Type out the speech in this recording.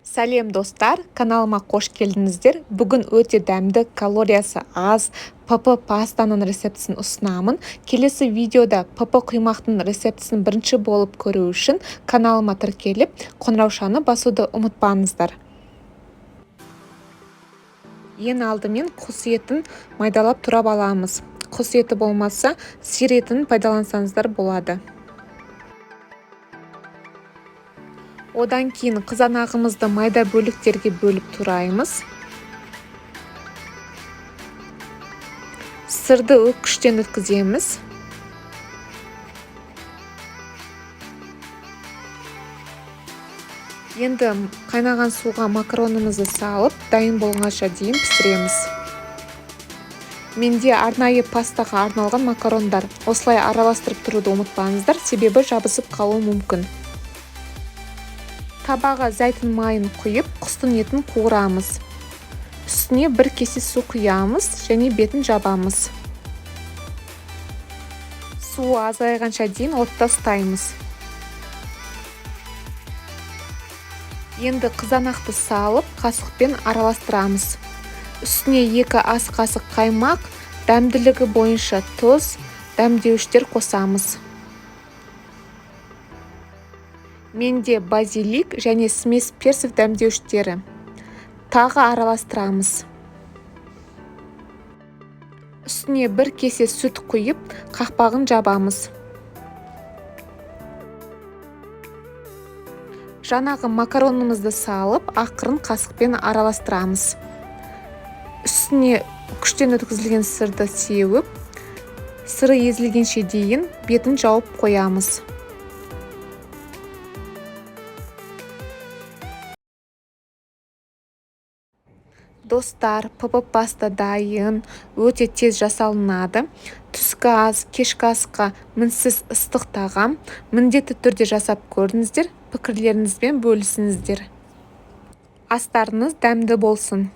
Сәлем достар, каналыма қош келдіңіздер. Бүгін өте дәмді, калориясы аз ПП пастаның рецептісін ұсынамын. Келесі видеода ПП құймақтың рецептісін бірінші болып көру үшін каналыма тіркеліп, қоңыраушаны басуды ұмытпаңыздар. Ең алдымен құс етін майдалап турап аламыз. Құс еті болмаса, сиыр етін пайдалансаңыздар болады. Одан кейін қызанағымызды майда бөліктерге бөліп тураймыз. Сырды өткіштен өткіземіз. Енді қайнаған суға макаронымызды салып, дайын болғанша дейін пісіреміз. Менде арнайы пастаға арналған макарондар. Осылай араластырып тұруды ұмытпаңыздар, себебі жабысып қалуы мүмкін. Табаға зәйтүн майын құйып, құстың етін қуырамыз. Үстіне бір кесе су құямыз және бетін жабамыз. Суы азайғанша дейін отта ұстаймыз. Енді қызанақты салып, қасықпен араластырамыз. Үстіне 2 ас қасық қаймақ, дәмділігі бойынша тұз, дәмдеуіштер қосамыз. Менде базилик және смес персик дәмдеуіштері. Тағы араластырамыз. Үстіне 1 кесе сүт құйып, қақпағын жабамыз. Жаңағы макаронымызды салып, ақырын қасықпен араластырамыз. Үстіне күштен өткізілген сырды сеуіп, сыры езілгенше дейін бетін жауып қоямыз. Достар, ПП паста дайын, өте тез жасалынады. Түскі ас, кешкі асқа мінсіз ыстық тағам. Міндетті түрде жасап көріңіздер, пікірлеріңізбен бөлісіңіздер. Астарыңыз дәмді болсын.